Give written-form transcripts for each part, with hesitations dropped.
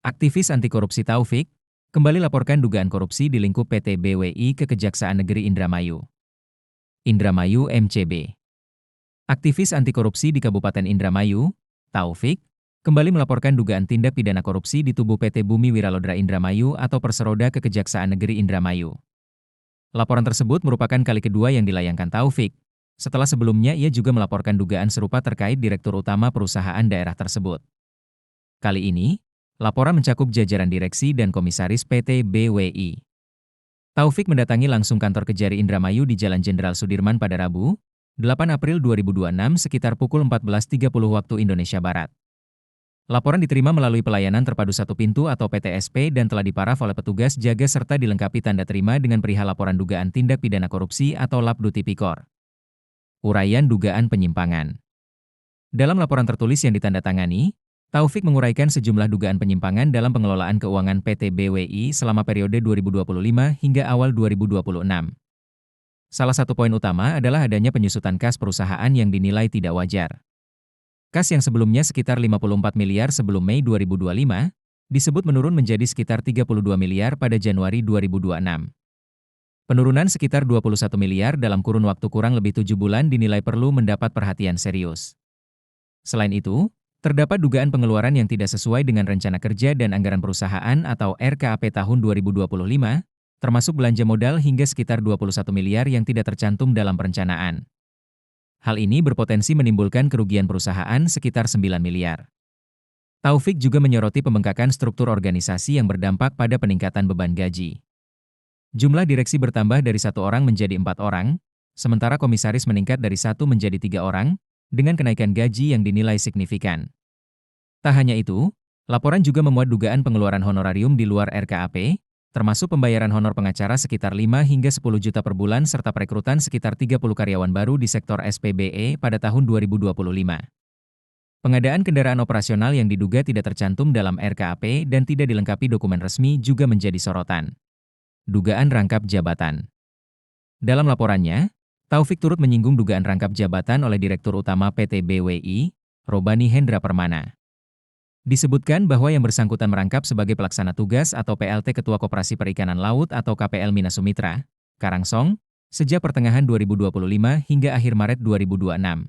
Aktivis anti korupsi Taufik kembali laporkan dugaan korupsi di lingkup PT BWI ke Kejaksaan Negeri Indramayu. Indramayu MCB. Aktivis anti korupsi di Kabupaten Indramayu, Taufik, kembali melaporkan dugaan tindak pidana korupsi di tubuh PT Bumi Wiralodra Indramayu atau Perseroda ke Kejaksaan Negeri Indramayu. Laporan tersebut merupakan kali kedua yang dilayangkan Taufik, setelah sebelumnya ia juga melaporkan dugaan serupa terkait Direktur Utama perusahaan daerah tersebut. Kali ini, laporan mencakup jajaran direksi dan komisaris PT BWI. Taufik mendatangi langsung kantor Kejari Indramayu di Jalan Jenderal Sudirman pada Rabu, 8 April 2026 sekitar pukul 14.30 waktu Indonesia Barat. Laporan diterima melalui pelayanan terpadu satu pintu atau PTSP dan telah diparaf oleh petugas jaga serta dilengkapi tanda terima dengan perihal laporan dugaan tindak pidana korupsi atau Labdu Tipikor. Uraian dugaan penyimpangan. Dalam laporan tertulis yang ditandatangani, Taufik menguraikan sejumlah dugaan penyimpangan dalam pengelolaan keuangan PT BWI selama periode 2025 hingga awal 2026. Salah satu poin utama adalah adanya penyusutan kas perusahaan yang dinilai tidak wajar. Kas yang sebelumnya sekitar 54 miliar sebelum Mei 2025, disebut menurun menjadi sekitar 32 miliar pada Januari 2026. Penurunan sekitar 21 miliar dalam kurun waktu kurang lebih 7 bulan dinilai perlu mendapat perhatian serius. Selain itu, terdapat dugaan pengeluaran yang tidak sesuai dengan rencana kerja dan anggaran perusahaan atau RKAP tahun 2025, termasuk belanja modal hingga sekitar 21 miliar yang tidak tercantum dalam perencanaan. Hal ini berpotensi menimbulkan kerugian perusahaan sekitar 9 miliar. Taufik juga menyoroti pembengkakan struktur organisasi yang berdampak pada peningkatan beban gaji. Jumlah direksi bertambah dari 1 orang menjadi 4 orang, sementara komisaris meningkat dari 1 menjadi 3 orang, dengan kenaikan gaji yang dinilai signifikan. Tak hanya itu, laporan juga memuat dugaan pengeluaran honorarium di luar RKAP, termasuk pembayaran honor pengacara sekitar 5 hingga 10 juta per bulan serta perekrutan sekitar 30 karyawan baru di sektor SPBE pada tahun 2025. Pengadaan kendaraan operasional yang diduga tidak tercantum dalam RKAP dan tidak dilengkapi dokumen resmi juga menjadi sorotan. Dugaan rangkap jabatan. Dalam laporannya, Taufik turut menyinggung dugaan rangkap jabatan oleh Direktur Utama PT BWI, Robani Hendra Permana. Disebutkan bahwa yang bersangkutan merangkap sebagai pelaksana tugas atau PLT Ketua Koperasi Perikanan Laut atau KPL Mina Sumitra, Karangsong, sejak pertengahan 2025 hingga akhir Maret 2026.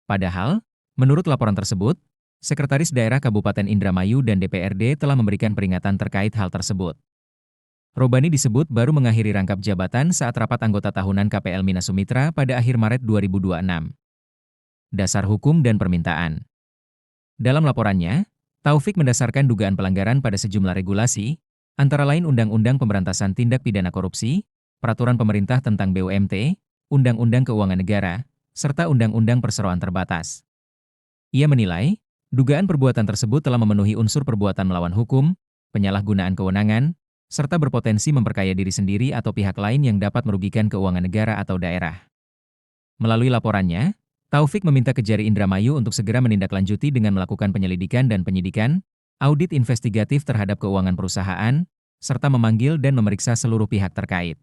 Padahal, menurut laporan tersebut, Sekretaris Daerah Kabupaten Indramayu dan DPRD telah memberikan peringatan terkait hal tersebut. Robani disebut baru mengakhiri rangkap jabatan saat rapat anggota tahunan KPL Mina Sumitra pada akhir Maret 2026. Dasar hukum dan permintaan. Dalam laporannya, Taufik mendasarkan dugaan pelanggaran pada sejumlah regulasi, antara lain Undang-Undang Pemberantasan Tindak Pidana Korupsi, Peraturan Pemerintah tentang BUMT, Undang-Undang Keuangan Negara, serta Undang-Undang Perseroan Terbatas. Ia menilai, dugaan perbuatan tersebut telah memenuhi unsur perbuatan melawan hukum, penyalahgunaan kewenangan, serta berpotensi memperkaya diri sendiri atau pihak lain yang dapat merugikan keuangan negara atau daerah. Melalui laporannya, Taufik meminta Kejari Indramayu untuk segera menindaklanjuti dengan melakukan penyelidikan dan penyidikan, audit investigatif terhadap keuangan perusahaan, serta memanggil dan memeriksa seluruh pihak terkait.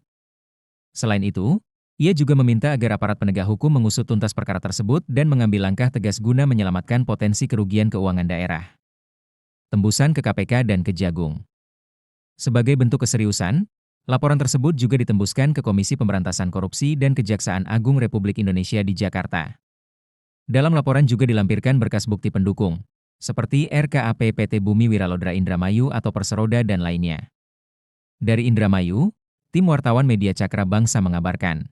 Selain itu, ia juga meminta agar aparat penegak hukum mengusut tuntas perkara tersebut dan mengambil langkah tegas guna menyelamatkan potensi kerugian keuangan daerah. Tembusan ke KPK dan Kejagung. Sebagai bentuk keseriusan, laporan tersebut juga ditembuskan ke Komisi Pemberantasan Korupsi dan Kejaksaan Agung Republik Indonesia di Jakarta. Dalam laporan juga dilampirkan berkas bukti pendukung, seperti RKAP PT Bumi Wiralodra Indramayu atau Perseroda dan lainnya. Dari Indramayu, tim wartawan Media Cakra Bangsa mengabarkan.